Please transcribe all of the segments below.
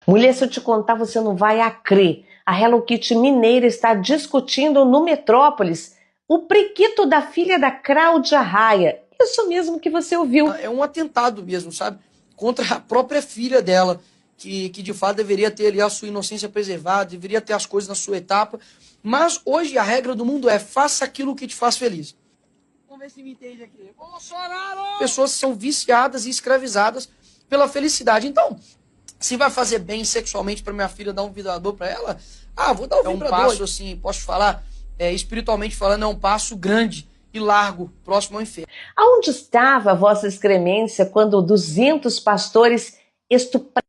Mulher, se eu te contar, você não vai crer. A Hello Kitty mineira está discutindo no Metrópolis o prequito da filha da Cláudia Raia. Isso mesmo que você ouviu. É um atentado mesmo, sabe? Contra a própria filha dela, que de fato deveria ter ali a sua inocência preservada, deveria ter as coisas na sua etapa. Mas hoje a regra do mundo é: faça aquilo que te faz feliz. Vamos ver se me entende aqui. Bolsonaro! Pessoas são viciadas e escravizadas pela felicidade. Então, se vai fazer bem sexualmente para minha filha, dar um vibrador para ela, vou dar um vibrador. É um passo, assim, posso falar, espiritualmente falando, é um passo grande e largo, próximo ao inferno. Aonde estava a vossa excremência quando 200 pastores estupraram,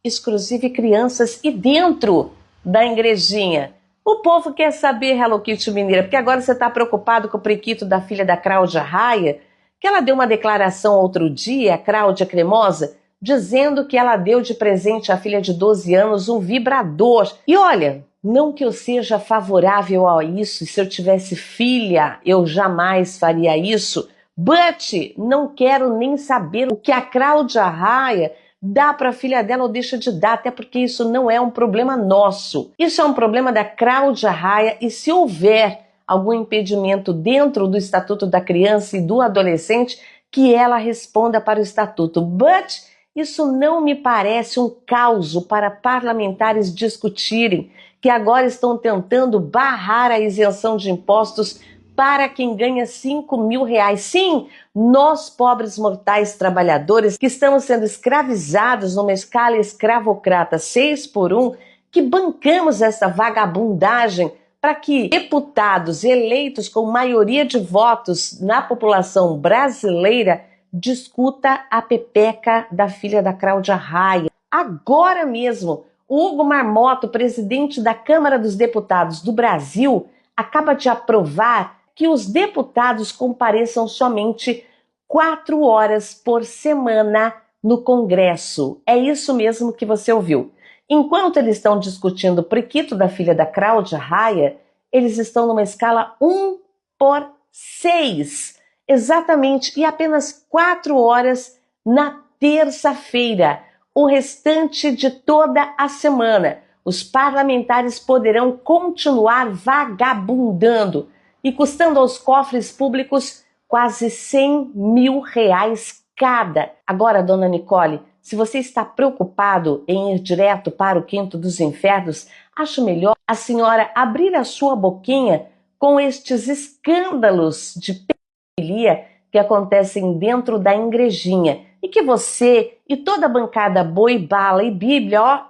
exclusive crianças, e dentro da igrejinha? O povo quer saber, Hello Kitty mineira, porque agora você está preocupado com o prequito da filha da Cláudia Raia, que ela deu uma declaração outro dia, a Cláudia Cremosa, dizendo que ela deu de presente à filha de 12 anos um vibrador. E olha, não que eu seja favorável a isso, se eu tivesse filha, eu jamais faria isso, but não quero nem saber o que a Cláudia Raia dá para a filha dela ou deixa de dar, até porque isso não é um problema nosso. Isso é um problema da Cláudia Raia, e se houver algum impedimento dentro do Estatuto da Criança e do Adolescente, que ela responda para o Estatuto. But isso não me parece um caos para parlamentares discutirem, que agora estão tentando barrar a isenção de impostos para quem ganha R$5.000. Sim, nós pobres mortais trabalhadores que estamos sendo escravizados numa escala escravocrata 6x1, que bancamos essa vagabundagem para que deputados eleitos com maioria de votos na população brasileira discuta a pepeca da filha da Cláudia Raia. Agora mesmo, o Hugo Marmotto, presidente da Câmara dos Deputados do Brasil, acaba de aprovar que os deputados compareçam somente 4 horas por semana no Congresso. É isso mesmo que você ouviu. Enquanto eles estão discutindo o prequito da filha da Cláudia Raia, eles estão numa escala 1/6. Exatamente, e apenas 4 horas na terça-feira. O restante de toda a semana, os parlamentares poderão continuar vagabundando e custando aos cofres públicos quase R$100.000 cada. Agora, dona Nicole, se você está preocupado em ir direto para o quinto dos infernos, acho melhor a senhora abrir a sua boquinha com estes escândalos de pedofilia que acontecem dentro da igrejinha e que você e toda a bancada Boi, Bala e Bíblia,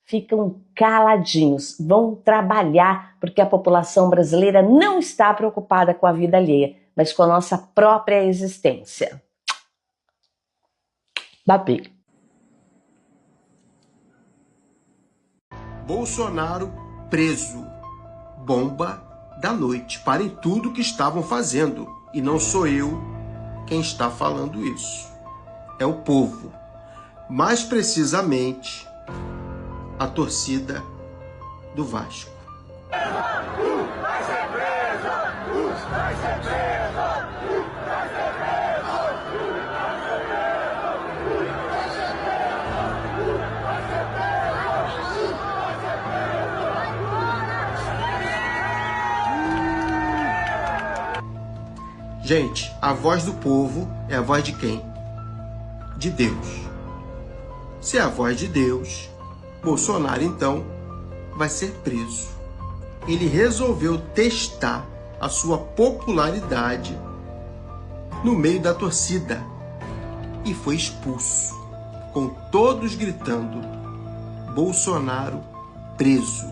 ficam caladinhos, vão trabalhar, porque a população brasileira não está preocupada com a vida alheia, mas com a nossa própria existência. Babi. Bolsonaro preso. Bomba da noite. Parem tudo que estavam fazendo. E não sou eu quem está falando isso. É o povo. Mais precisamente, a torcida do Vasco. Vai ser preso! Vai ser preso! Vai ser preso! Gente, a voz do povo é a voz de quem? De Deus. Se é a voz de Deus, Bolsonaro, então, vai ser preso. Ele resolveu testar a sua popularidade no meio da torcida e foi expulso, com todos gritando: Bolsonaro preso.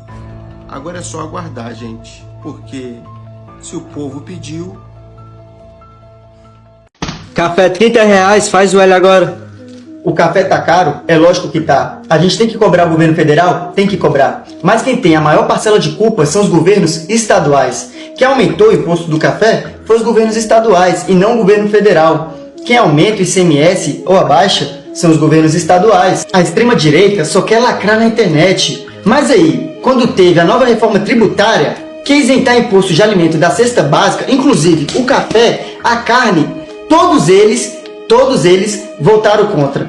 Agora é só aguardar, gente, porque se o povo pediu... Café R$30, faz o L agora. O café tá caro? É lógico que tá. A gente tem que cobrar o governo federal? Tem que cobrar. Mas quem tem a maior parcela de culpa são os governos estaduais. Quem aumentou o imposto do café foi os governos estaduais e não o governo federal. Quem aumenta o ICMS ou abaixa são os governos estaduais. A extrema-direita só quer lacrar na internet. Mas aí, quando teve a nova reforma tributária, que isentar imposto de alimento da cesta básica, inclusive o café, a carne, todos eles votaram contra.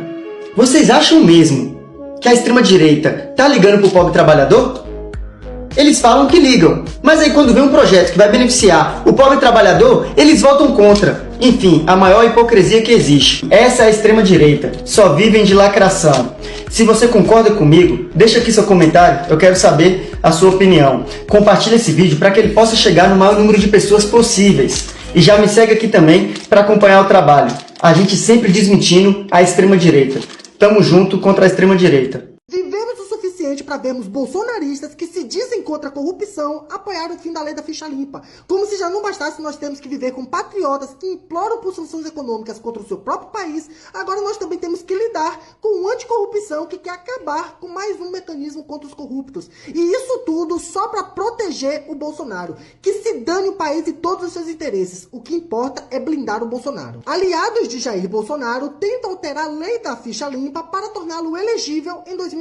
Vocês acham mesmo que a extrema-direita tá ligando pro pobre trabalhador? Eles falam que ligam, mas aí quando vem um projeto que vai beneficiar o pobre trabalhador, eles votam contra. Enfim, a maior hipocrisia que existe. Essa é a extrema-direita. Só vivem de lacração. Se você concorda comigo, deixa aqui seu comentário, eu quero saber a sua opinião. Compartilha esse vídeo para que ele possa chegar no maior número de pessoas possíveis. E já me segue aqui também para acompanhar o trabalho. A gente sempre desmentindo a extrema-direita. Tamo junto contra a extrema-direita. Vivemos o suficiente para vermos bolsonaristas que se dizem contra a corrupção apoiar o fim da lei da ficha limpa. Como se já não bastasse nós termos que viver com patriotas que imploram por sanções econômicas contra o seu próprio país, agora nós também temos que lidar com o anticorrupção que quer acabar com mais um mecanismo contra os corruptos. E isso tudo só para proteger o Bolsonaro. Que se dane o país e todos os seus interesses. O que importa é blindar o Bolsonaro. Aliados de Jair Bolsonaro tentam alterar a lei da ficha limpa para torná-lo elegível em 2026.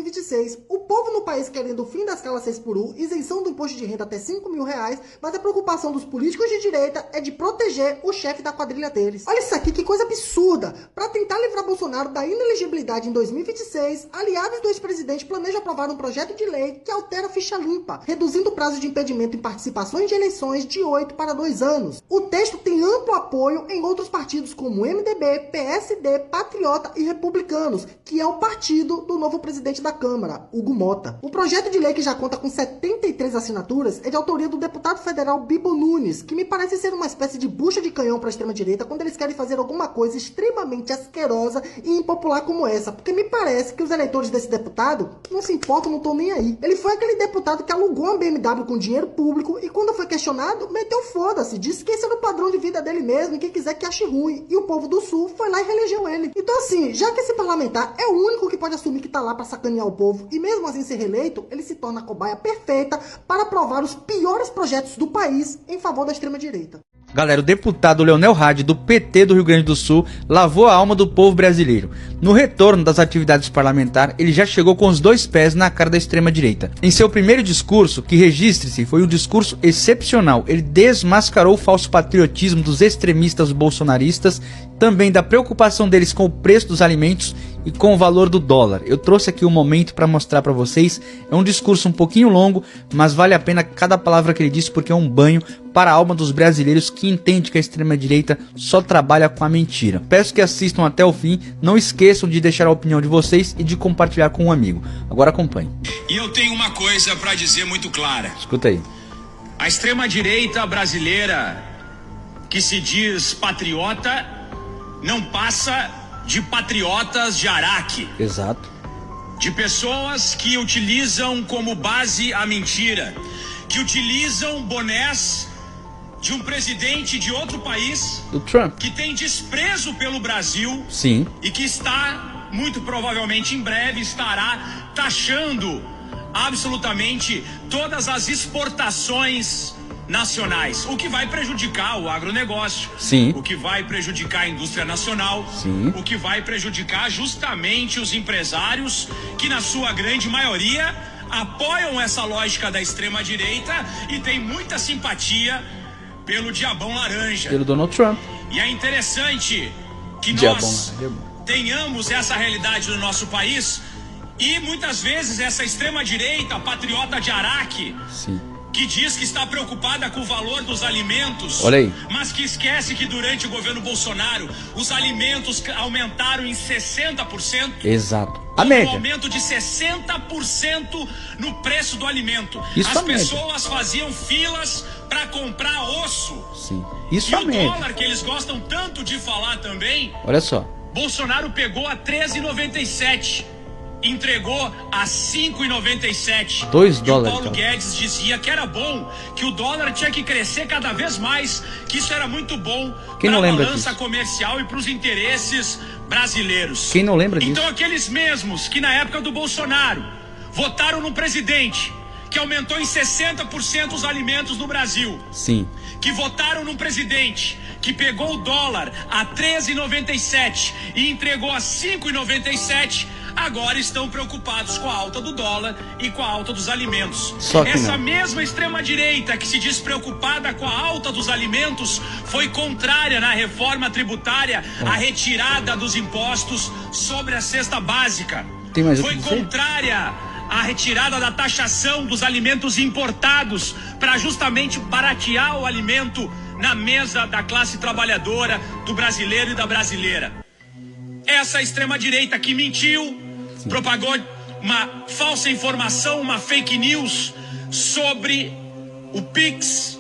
O povo no país querendo o fim da escala 6x1, isenção do imposto de renda até R$5.000, mas a preocupação dos políticos de direita é de proteger o chefe da quadrilha deles. Olha isso aqui, que coisa absurda! Para tentar livrar Bolsonaro da inelegibilidade em 2026, aliados do ex-presidente planejam aprovar um projeto de lei que altera a ficha limpa, reduzindo o prazo de impedimento em participações de eleições de 8 para 2 anos. O texto tem amplo apoio em outros partidos como MDB, PSD, Patriota e Republicanos, que é o partido do novo presidente da Câmara, Hugo Mota. O projeto de lei, que já conta com 73 assinaturas, é de autoria do deputado federal Bibo Nunes, que me parece ser uma espécie de bucha de canhão para a extrema-direita quando eles querem fazer alguma coisa extremamente asquerosa e impopular como essa, porque me parece que os eleitores desse deputado não se importam, não estão nem aí. Ele foi aquele deputado que alugou uma BMW com dinheiro público e quando foi questionado, meteu foda-se, disse que esse era o padrão de vida dele mesmo e quem quiser que ache ruim. E o povo do Sul foi lá e reelegeu ele. Então assim, já que esse parlamentar é o único que pode assumir que tá lá para sacanear o povo e mesmo assim ser reeleito, ele se torna a cobaia perfeita para aprovar os piores projetos do país em favor da extrema-direita. Galera, o deputado Leonel Hadi, do PT do Rio Grande do Sul, lavou a alma do povo brasileiro. No retorno das atividades parlamentares, ele já chegou com os 2 pés na cara da extrema-direita. Em seu primeiro discurso, que registre-se, foi um discurso excepcional. Ele desmascarou o falso patriotismo dos extremistas bolsonaristas, também da preocupação deles com o preço dos alimentos e com o valor do dólar. Eu trouxe aqui um momento para mostrar para vocês. É um discurso um pouquinho longo, mas vale a pena cada palavra que ele disse, porque é um banho para a alma dos brasileiros que entende que a extrema-direita só trabalha com a mentira. Peço que assistam até o fim, não esqueçam de deixar a opinião de vocês e de compartilhar com um amigo. Agora acompanhe. E eu tenho uma coisa para dizer muito clara. Escuta aí. A extrema-direita brasileira, que se diz patriota, não passa de patriotas de Araque. Exato. De pessoas que utilizam como base a mentira, que utilizam bonés de um presidente de outro país, do Trump, que tem desprezo pelo Brasil. Sim. E que está, muito provavelmente em breve, estará taxando absolutamente todas as exportações nacionais, o que vai prejudicar o agronegócio, sim, o que vai prejudicar a indústria nacional, sim, o que vai prejudicar justamente os empresários que, na sua grande maioria, apoiam essa lógica da extrema-direita e tem muita simpatia pelo diabão laranja, pelo Donald Trump. E é interessante que nós tenhamos essa realidade no nosso país e muitas vezes essa extrema-direita, patriota de Araque, sim, que diz que está preocupada com o valor dos alimentos, olha aí, mas que esquece que durante o governo Bolsonaro os alimentos aumentaram em 60%. Exato. A média. Um aumento de 60% no preço do alimento. Isso as pessoas faziam filas para comprar osso. Sim. Isso e a o média. dólar, que eles gostam tanto de falar também. Olha só. Bolsonaro pegou a 13,97. Entregou a 5,97. $2. E o Paulo Guedes dizia que era bom, que o dólar tinha que crescer cada vez mais, que isso era muito bom para a balança comercial e para os interesses brasileiros. Quem não lembra disso? Então aqueles mesmos que na época do Bolsonaro votaram no presidente que aumentou em 60% os alimentos no Brasil. Sim. Que votaram num presidente que pegou o dólar a 13,97 e entregou a 5,97, agora estão preocupados com a alta do dólar e com a alta dos alimentos. Essa mesma extrema-direita que se diz preocupada com a alta dos alimentos foi contrária na reforma tributária à retirada dos impostos sobre a cesta básica. tem mais foi contrária à retirada da taxação dos alimentos importados para justamente baratear o alimento na mesa da classe trabalhadora, do brasileiro e da brasileira. Essa extrema-direita que mentiu, propagou uma falsa informação, uma fake news sobre o PIX,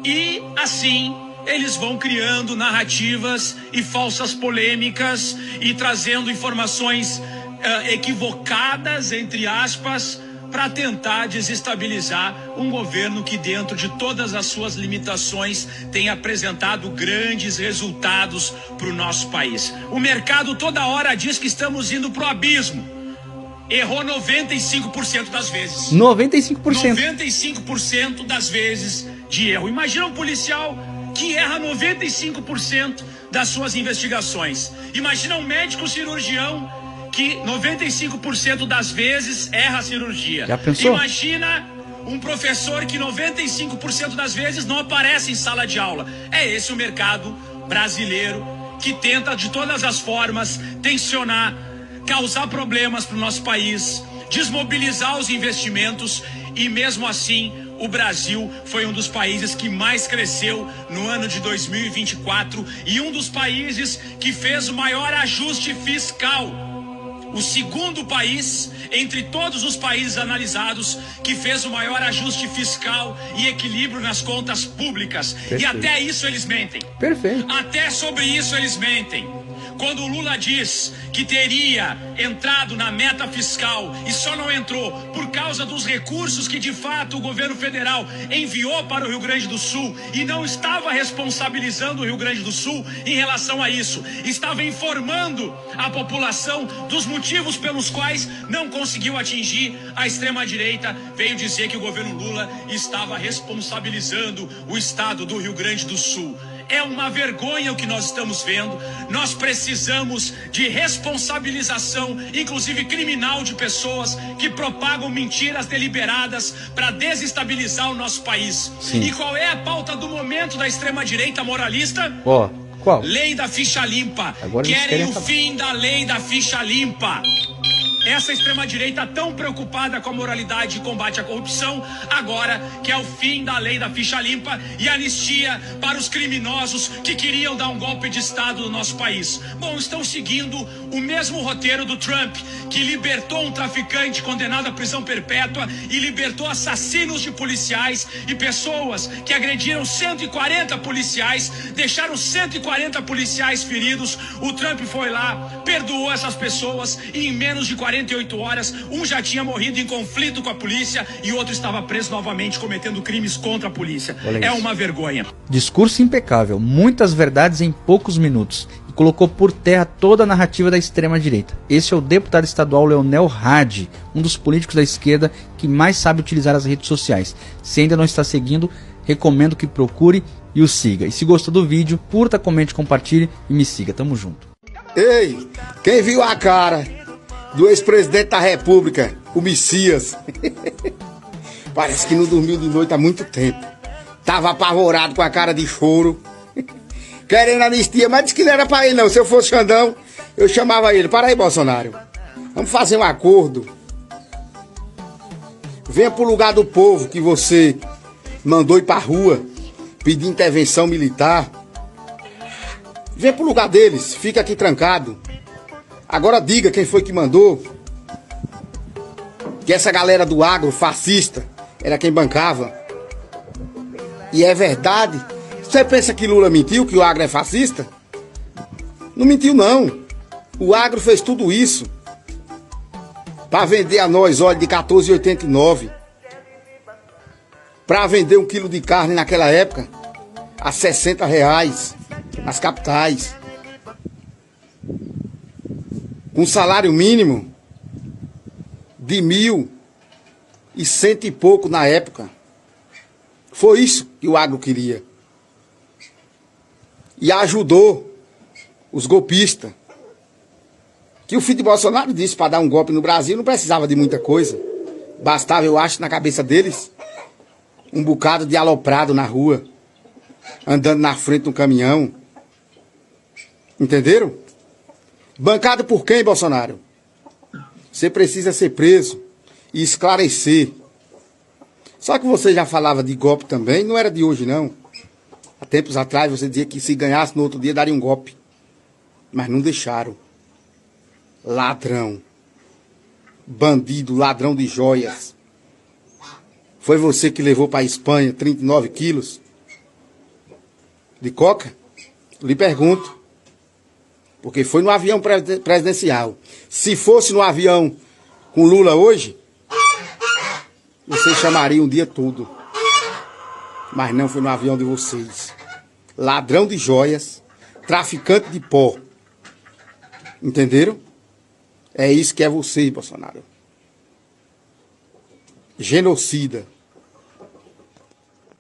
e assim eles vão criando narrativas e falsas polêmicas e trazendo informações equivocadas, entre aspas, para tentar desestabilizar um governo que, dentro de todas as suas limitações, tem apresentado grandes resultados para o nosso país. O mercado toda hora diz que estamos indo para o abismo. Errou 95% das vezes. 95%. 95% das vezes de erro. Imagina um policial que erra 95% das suas investigações. Imagina um médico cirurgião que 95% das vezes erra a cirurgia. Já pensou? Imagina um professor que 95% das vezes não aparece em sala de aula. É esse o mercado brasileiro que tenta de todas as formas tensionar, causar problemas para o nosso país, desmobilizar os investimentos, e mesmo assim o Brasil foi um dos países que mais cresceu no ano de 2024 e um dos países que fez o maior ajuste fiscal. O segundo país, entre todos os países analisados, que fez o maior ajuste fiscal e equilíbrio nas contas públicas. Perfeito. E até isso eles mentem. Perfeito. Até sobre isso eles mentem. Quando o Lula diz que teria entrado na meta fiscal e só não entrou por causa dos recursos que de fato o governo federal enviou para o Rio Grande do Sul e não estava responsabilizando o Rio Grande do Sul em relação a isso, estava informando a população dos motivos pelos quais não conseguiu atingir a extrema-direita, veio dizer que o governo Lula estava responsabilizando o estado do Rio Grande do Sul. É uma vergonha o que nós estamos vendo. Nós precisamos de responsabilização, inclusive criminal, de pessoas que propagam mentiras deliberadas para desestabilizar o nosso país. Sim. E qual é a pauta do momento da extrema-direita moralista? Ó, qual? Lei da ficha limpa. Agora eles Querem querem o fim da lei da ficha limpa. Essa extrema-direita tão preocupada com a moralidade e combate à corrupção, agora quer o fim da lei da ficha limpa e anistia para os criminosos que queriam dar um golpe de Estado no nosso país. Bom, estão seguindo o mesmo roteiro do Trump, que libertou um traficante condenado à prisão perpétua e libertou assassinos de policiais e pessoas que agrediram 140 policiais, deixaram 140 policiais feridos. O Trump foi lá, perdoou essas pessoas e em menos de 48 horas, um já tinha morrido em conflito com a polícia e outro estava preso novamente cometendo crimes contra a polícia. É uma vergonha. Discurso impecável, muitas verdades em poucos minutos, e colocou por terra toda a narrativa da extrema-direita. Esse é o deputado estadual Leonel Hadi, um dos políticos da esquerda que mais sabe utilizar as redes sociais. Se ainda não está seguindo, recomendo que procure e o siga. E se gostou do vídeo, curta, comente, compartilhe e me siga. Tamo junto. Ei, quem viu a cara do ex-presidente da República, o Messias? Parece que não dormiu de noite há muito tempo. Tava apavorado com a cara de choro, querendo anistia, mas disse que não era pra ele não. Se eu fosse Xandão, eu chamava ele. Para aí, Bolsonaro, vamos fazer um acordo. Venha pro lugar do povo que você mandou ir pra rua pedir intervenção militar. Vem pro lugar deles, fica aqui trancado. Agora diga quem foi que mandou que essa galera do agro fascista era quem bancava. E é verdade. Você pensa que Lula mentiu, que o agro é fascista? Não mentiu não. O agro fez tudo isso para vender a nós óleo de R$14,89. Para vender 1 quilo de carne naquela época a R$60 nas capitais. Com salário mínimo de 1.100 e pouco na época. Foi isso que o agro queria. E ajudou os golpistas. Que o filho de Bolsonaro disse para dar um golpe no Brasil não precisava de muita coisa. Bastava, eu acho, na cabeça deles, um bocado de aloprado na rua, andando na frente de um caminhão. Entenderam? Bancado por quem, Bolsonaro? Você precisa ser preso e esclarecer. Só que você já falava de golpe também, não era de hoje não. Há tempos atrás você dizia que se ganhasse no outro dia daria um golpe. Mas não deixaram. Ladrão. Bandido, ladrão de joias. Foi você que levou para a Espanha 39 quilos de coca? Lhe pergunto. Porque foi no avião presidencial. Se fosse no avião com Lula hoje, você chamaria um dia todo. Mas não foi no avião de vocês. Ladrão de joias, traficante de pó. Entenderam? É isso que é vocês, Bolsonaro. Genocida.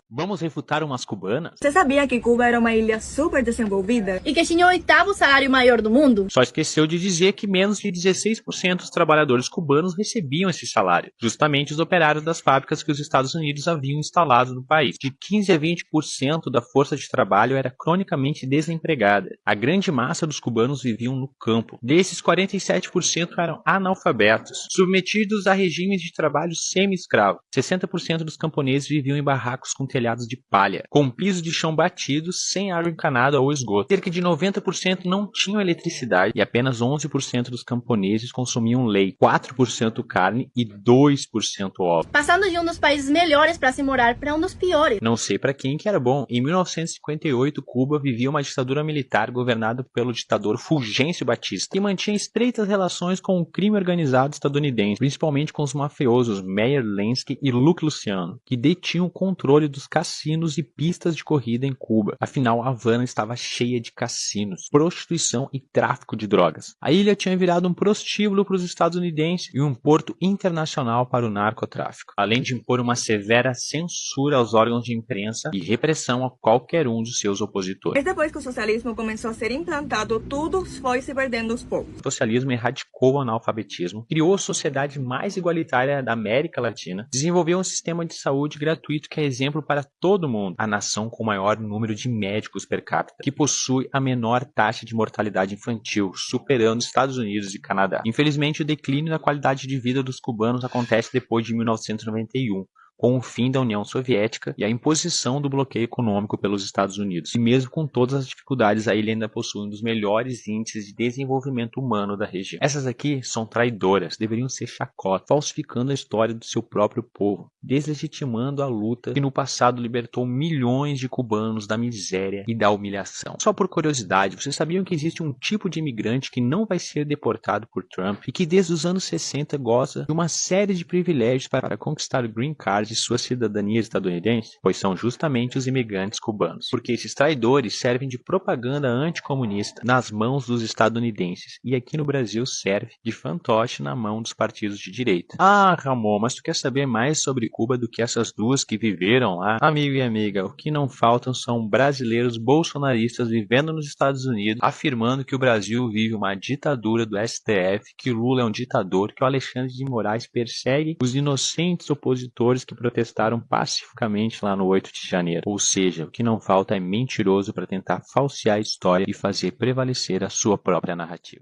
Vamos refutar umas cubanas? Você sabia que Cuba era uma ilha super desenvolvida? E que tinha o 8º salário maior do mundo? Só esqueceu de dizer que menos de 16% dos trabalhadores cubanos recebiam esse salário. Justamente os operários das fábricas que os Estados Unidos haviam instalado no país. De 15 a 20% da força de trabalho era cronicamente desempregada. A grande massa dos cubanos viviam no campo. Desses, 47% eram analfabetos, submetidos a regimes de trabalho semi-escravo. 60% dos camponeses viviam em barracos com telhados de palha, com pisos de chão batidos, sem água encanada ou esgoto. Cerca de 90% não tinham eletricidade e apenas 11% dos camponeses consumiam leite, 4% carne e 2% ovos. Passando de um dos países melhores para se morar para um dos piores. Não sei para quem que era bom. Em 1958, Cuba vivia uma ditadura militar governada pelo ditador Fulgêncio Batista, que mantinha estreitas relações com o crime organizado estadunidense, principalmente com os mafiosos Meyer Lansky e Luke Luciano, que detinham o controle dos cassinos e pistas de corrida em Cuba. Afinal, a Havana estava cheia de cassinos, prostituição e tráfico de drogas. A ilha tinha virado um prostíbulo para os estadunidenses e um porto internacional para o narcotráfico, além de impor uma severa censura aos órgãos de imprensa e repressão a qualquer um dos seus opositores. Mas depois que o socialismo começou a ser implantado, tudo foi se perdendo aos poucos. O socialismo erradicou o analfabetismo, criou a sociedade mais igualitária da América Latina, desenvolveu um sistema de saúde gratuito que é exemplo para todo mundo, a nação com o maior número de médicos per capita, que possui a menor taxa de mortalidade infantil, superando Estados Unidos e Canadá. Infelizmente, o declínio da qualidade de vida dos cubanos acontece depois de 1991. Com o fim da União Soviética e a imposição do bloqueio econômico pelos Estados Unidos. E mesmo com todas as dificuldades, a ilha ainda possui um dos melhores índices de desenvolvimento humano da região. Essas aqui são traidoras, deveriam ser chacota, falsificando a história do seu próprio povo, deslegitimando a luta que no passado libertou milhões de cubanos da miséria e da humilhação. Só por curiosidade, vocês sabiam que existe um tipo de imigrante que não vai ser deportado por Trump e que desde os anos 60 goza de uma série de privilégios para conquistar o green card de sua cidadania estadunidense? Pois são justamente os imigrantes cubanos. Porque esses traidores servem de propaganda anticomunista nas mãos dos estadunidenses e aqui no Brasil serve de fantoche na mão dos partidos de direita. Ah, Ramon, mas tu quer saber mais sobre Cuba do que essas duas que viveram lá? Amigo e amiga, o que não faltam são brasileiros bolsonaristas vivendo nos Estados Unidos, afirmando que o Brasil vive uma ditadura do STF, que o Lula é um ditador, que o Alexandre de Moraes persegue os inocentes opositores que protestaram pacificamente lá no 8 de janeiro. Ou seja, o que não falta é mentiroso para tentar falsear a história e fazer prevalecer a sua própria narrativa.